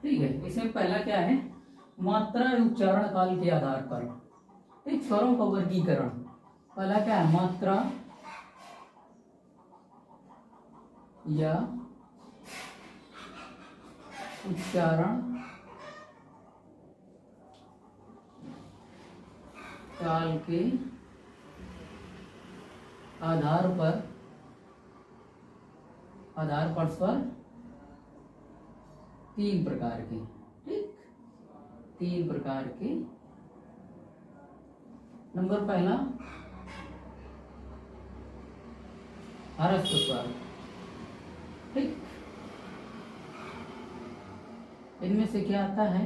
ठीक है। इसमें पहला क्या है, मात्रा या उच्चारण काल के आधार पर, ठीक, स्वरों का वर्गीकरण। पहला क्या है, मात्रा या उच्चारण काल के आधार पर स्वर तीन प्रकार के, ठीक, तीन प्रकार के। नंबर पहला ह्रस्व स्वर, ठीक, इनमें से क्या आता है,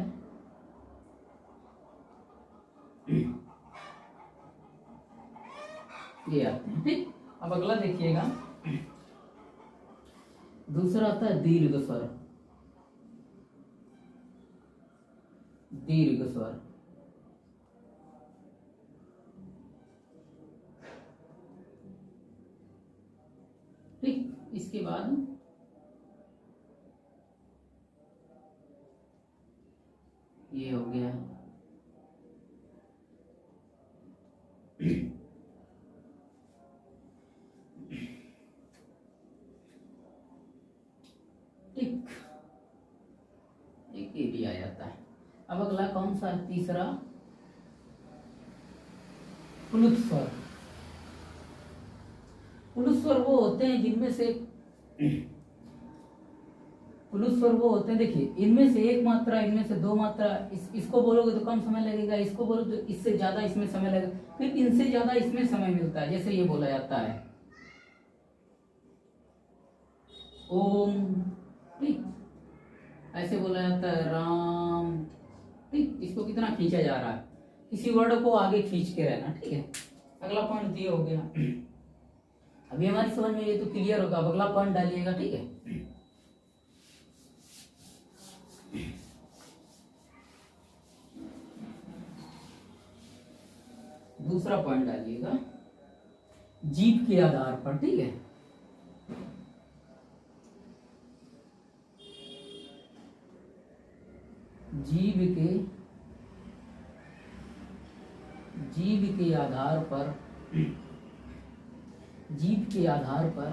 ये आते हैं, ठीक। अब अगला देखिएगा, दूसरा आता है दीर्घ स्वर। दीर्घ स्वर, ठीक। इसके बाद ये हो गया ठीक, एक ये भी आ जाता है। अब अगला कौन सा है, तीसरा प्लुत स्वर। प्लुत स्वर वो होते हैं जिनमें से, प्लुत स्वर वो होते हैं, देखिए, इनमें से एक मात्रा, इनमें से दो मात्रा, इसको बोलोगे तो कम समय लगेगा, इसको बोलो तो इससे ज्यादा इसमें समय लगेगा, फिर इनसे ज्यादा इसमें समय मिलता है। जैसे ये बोला जाता है ओम, ठीक, ऐसे बोला जाता है राम, ठीक। इसको कितना खींचा जा रहा है, किसी वर्ड को आगे खींच के रहना, ठीक है। अगला पॉइंट ये हो गया। अभी हमारी समझ में ये तो क्लियर होगा। अब अगला पॉइंट डालिएगा, ठीक है। दूसरा पॉइंट डालिएगा, जीभ के आधार पर, ठीक है। जीभ के आधार पर, जीभ के आधार पर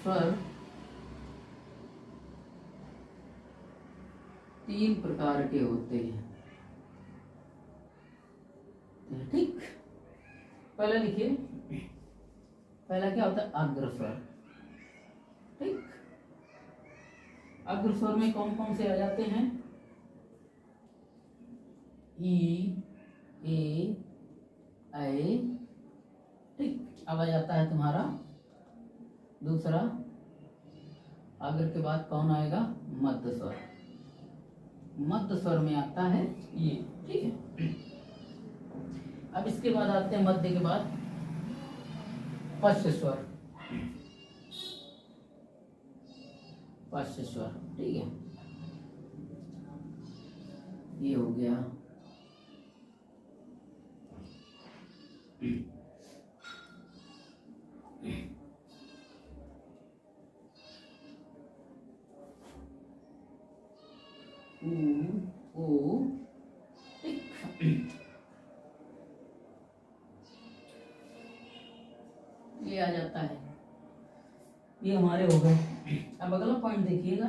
स्वर तीन प्रकार के होते हैं, ठीक। पहले लिखिए, पहला क्या होता है, अग्रस्वर, ठीक। अग्रस्वर में कौन कौन से आ जाते हैं, ई, ए, ऐ, ठीक। अब आ जाता है तुम्हारा दूसरा, अग्र के बाद कौन आएगा, मध्य स्वर। मध्य स्वर में आता है ये, ठीक है। अब इसके बाद आते हैं, मध्य के बाद पश्च स्वर, पश्च स्वर, ठीक है। ये हो गया ओ, ठीक। ये आ जाता है, ये हमारे हो गए। अब अगला पॉइंट देखिएगा,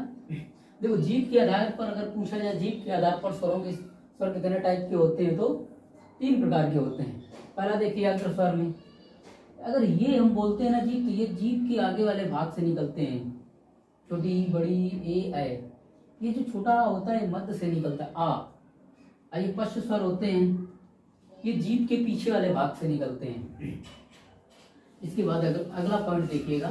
देखो, जीभ के आधार पर अगर पूछा जाए, जीभ के आधार पर स्वरों के स्वर कितने टाइप के होते हैं, तो तीन प्रकार के होते हैं। पहला देखिए, अग्र स्वर में अगर ये हम बोलते हैं ना जीभ, तो ये जीभ के आगे वाले भाग से निकलते हैं, छोटी बड़ी ए ऐ। ये जो छोटा होता है मध्य से निकलता है आ। ये पश्च स्वर होते हैं, ये जीभ के पीछे वाले भाग से निकलते हैं। इसके बाद अगला पॉइंट देखिएगा,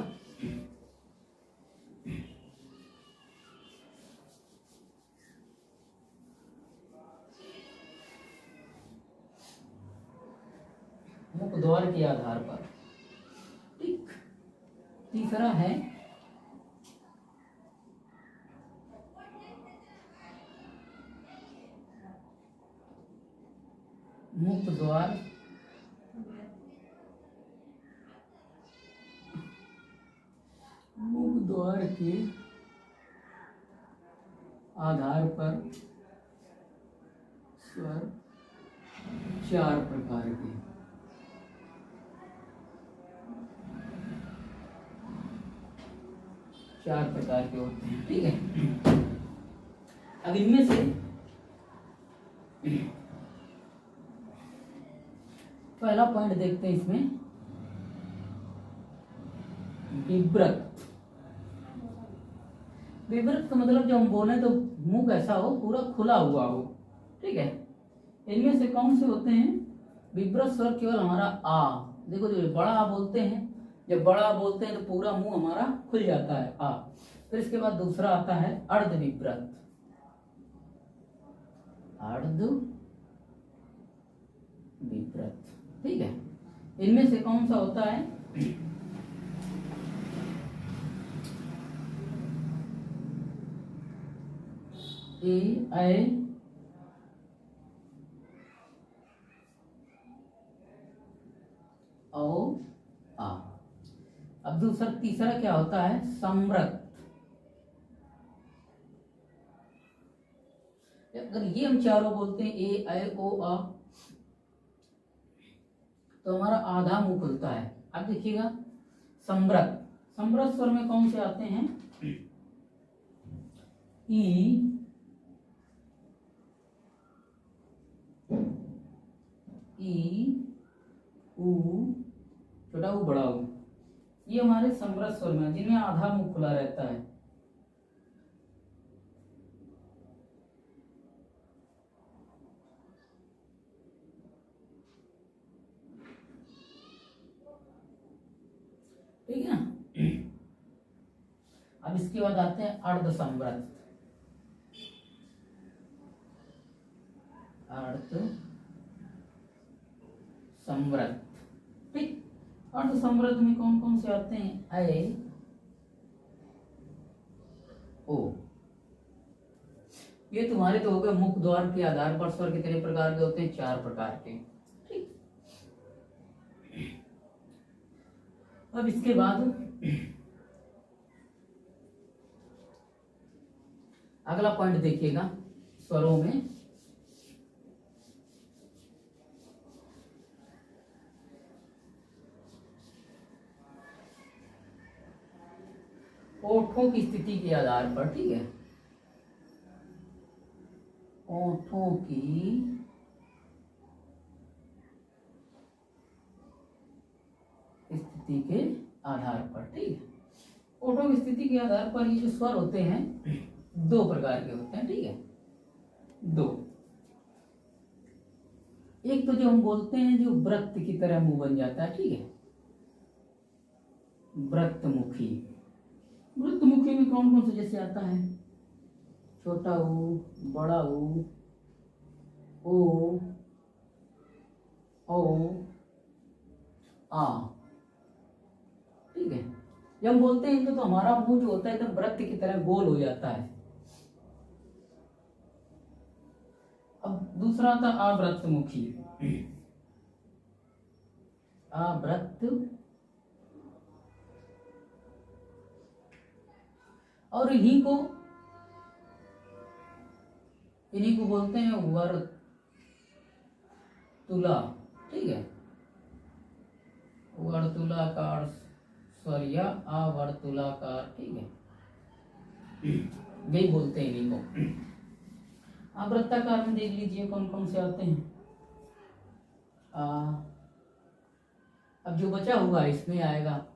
मुख द्वार के आधार पर, ठीक। तीसरा है मुख द्वार के आधार पर स्वर 4 प्रकार के। चार प्रकार के होते हैं, ठीक है। अब इनमें से पहला पॉइंट देखते हैं इसमें, विव्रत। विव्रत का मतलब जब हम बोले तो मुंह कैसा हो, पूरा खुला हुआ हो, ठीक है। इनमें से कौन से होते हैं? विव्रत स्वर केवल हमारा आ, देखो जो बड़ा आ बोलते हैं, जब बड़ा बोलते हैं तो पूरा मुंह हमारा खुल जाता है, आ। फिर इसके बाद दूसरा आता है अर्ध विव्रत। अर्ध विव्रत, ठीक है। इनमें से कौन सा होता है? ए, ऐ, औ, आ। अब दूसरा तीसरा क्या होता है? सम्रत। अगर ये हम चारों बोलते हैं ए, ऐ, ओ, आ, तो हमारा आधा मुंह खुलता है। अब देखिएगा सम्रत। सम्रत स्वर में कौन से आते हैं? ई, ऊ, छोटा ऊ बड़ा ऊ, ये हमारे सम्रत स्वर में, जिनमें आधा मुंह खुला रहता है। ठीक है ना। अब इसके बाद आते हैं अर्ध सम्रत। अर्ध सम्रत, ठीक। अर्ध सम्रत में कौन कौन से आते हैं? ऐ, ओ। ये तुम्हारे तो हो गए मुख द्वार के आधार पर स्वर कितने प्रकार के होते हैं? 4 प्रकार के, ठीक। अब इसके बाद अगला पॉइंट देखिएगा स्वरों में। ओठों की स्थिति के आधार पर, ठीक है। ओठों की स्थिति के आधार पर, ठीक है। ओठों की स्थिति के आधार पर ये जो स्वर होते हैं 2 प्रकार के होते हैं, ठीक है। 2। एक तो जो हम बोलते हैं जो वृत्त की तरह मुंह बन जाता है, ठीक है, वृत्तमुखी। वृत्तमुखी में कौन कौन से जैसे आता है? छोटा ऊ, बड़ा ऊ, ओ, औ, आ, ठीक है। जब हम बोलते हैं तो हमारा मुंह जो होता है एकदम वृत्त की तरह गोल हो जाता है। अब दूसरा था आवृत्तमुखी। आवृत्त, और इन्हीं को बोलते हैं वर्तुला, ठीक है। वर्तुलाकार स्वर या आवर्तुलाकार, ठीक है, यही बोलते हैं इन्हीं को। आप वृत्ताकार में देख लीजिए कौन कौन से आते हैं। अब जो बचा हुआ इसमें आएगा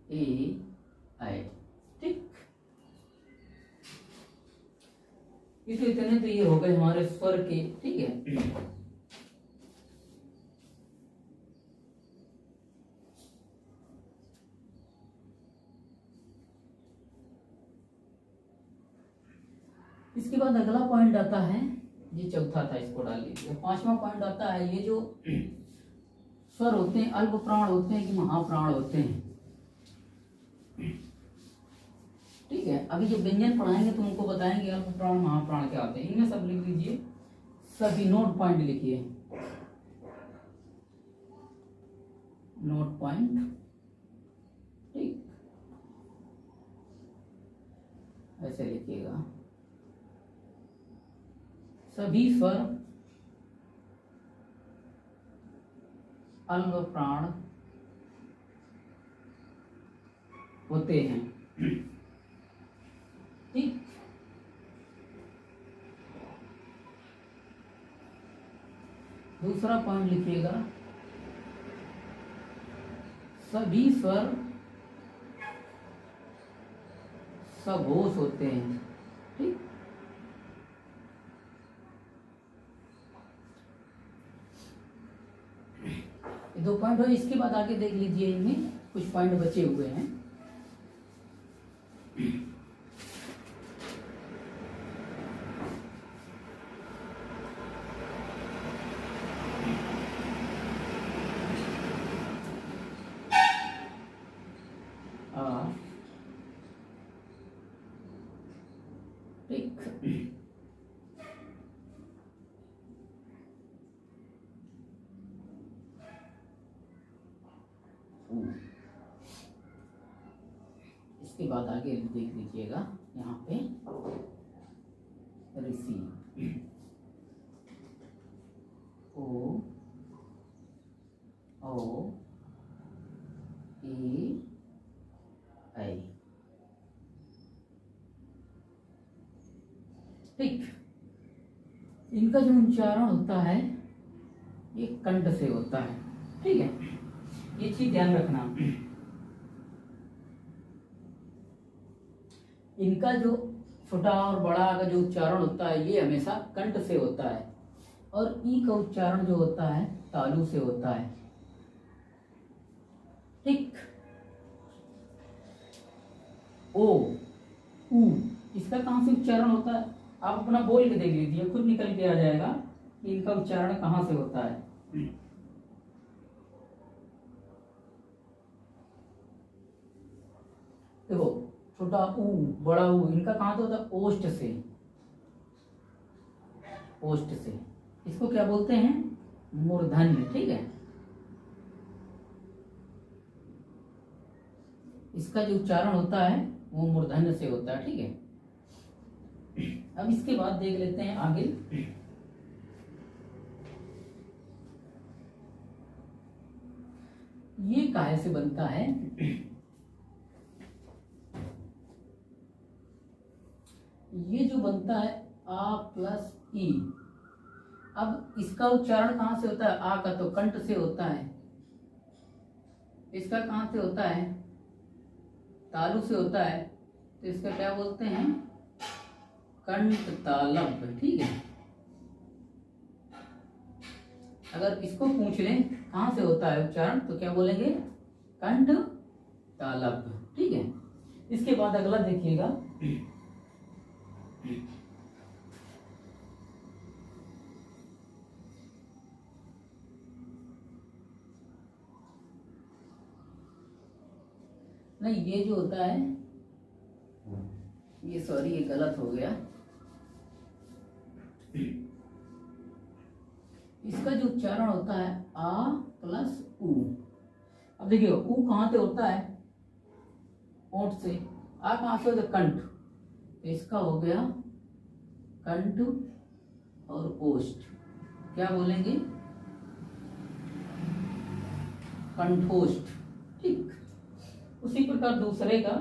ए, ऐ, ठीक। इतने तो ये हो गए हमारे स्वर के, ठीक है। इसके बाद अगला पॉइंट आता है, ये चौथा था, इसको डाल लीजिए। 5वां पॉइंट आता है, ये जो स्वर होते हैं अल्प प्राण होते हैं कि महाप्राण होते हैं, ठीक है। अभी जो व्यंजन पढ़ाएंगे तो उनको बताएंगे अल्प प्राण महाप्राण क्या होते हैं। इनमें सब लिख लीजिए, सभी नोट पॉइंट लिखिए, नोट पॉइंट, ठीक। ऐसे लिखिएगा, सभी स्वर अल्प प्राण होते हैं। ठीक, दूसरा पॉइंट लिखिएगा, सभी स्वर सघोष होते हैं। ठीक, ये 2 पॉइंट हो। इसके बाद आगे देख लीजिए, इनमें कुछ पॉइंट बचे हुए हैं। ठीक, इसके बाद आगे देख लीजिएगा, यहाँ पे ऋषि, ओ ओ ए आई। ठीक, इनका जो उच्चारण होता है ये कंठ से होता है। ठीक है, ये चीज ध्यान रखना। इनका जो छोटा और बड़ा का जो उच्चारण होता है ये हमेशा कंठ से होता है, और ई का उच्चारण जो होता है तालु से होता है। ठीक, ओ ऊ इसका कहां से उच्चारण होता है? आप अपना बोल के देख लीजिए, खुद निकल के आ जाएगा कि इनका उच्चारण कहां से होता है। देखो, छोटा ऊ, बड़ा ऊ, इनका कहां से होता है? ओष्ठ से। ओष्ठ से इसको क्या बोलते हैं? मूर्धन्य। ठीक है, इसका जो उच्चारण होता है वो मूर्धन्य से होता है। ठीक है, अब इसके बाद देख लेते हैं आगे। ये काहे से बनता है? ये जो बनता है आ प्लस ई। अब इसका उच्चारण कहां से होता है? आ का तो कंठ से होता है, इसका कहां से होता है? तालु से होता है, तो इसका क्या बोलते हैं? कंठ तालव्य। ठीक है, अगर इसको पूछ लें कहां से होता है उच्चारण, तो क्या बोलेंगे? कंठ तालव्य। ठीक है, इसके बाद अगला देखिएगा, नहीं ये जो होता है, ये सॉरी ये गलत हो गया। इसका जो उच्चारण होता है आ प्लस ऊ। अब देखिए ऊ कहां से होता है? ओंठ से। आ कहां से होता है? कंठ। तो इसका हो गया कंठ और ओष्ठ। क्या बोलेंगे? कंठोष्ठ। ठीक, उसी प्रकार दूसरे का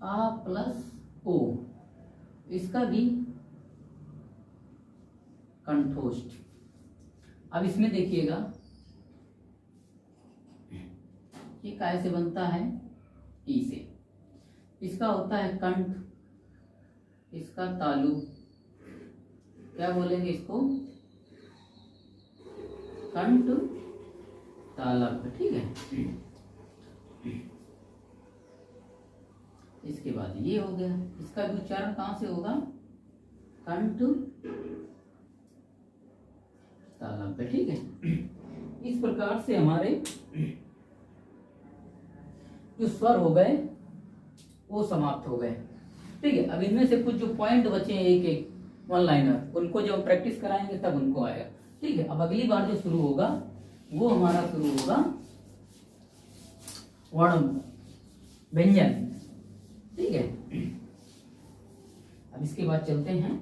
आ प्लस ओ, इसका भी कंठोष्ठ। अब इसमें देखिएगा ये काय से बनता है? ई से। इसका होता है कंठ, इसका तालु। क्या बोलेंगे इसको? कंठ तालव्य। ठीक है, इसके बाद ये हो गया, इसका भी उच्चारण कहां से होगा? कंठ तालव्य। ठीक है, इस प्रकार से हमारे जो स्वर हो गए वो समाप्त हो गए। ठीक है, अब इनमें से कुछ जो पॉइंट बचे हैं एक एक वन लाइनर, उनको जब प्रैक्टिस कराएंगे तब उनको आएगा। ठीक है, अब अगली बार जो शुरू होगा वो हमारा शुरू होगा वर्ण व्यंजन। ठीक है। अब इसके बाद चलते हैं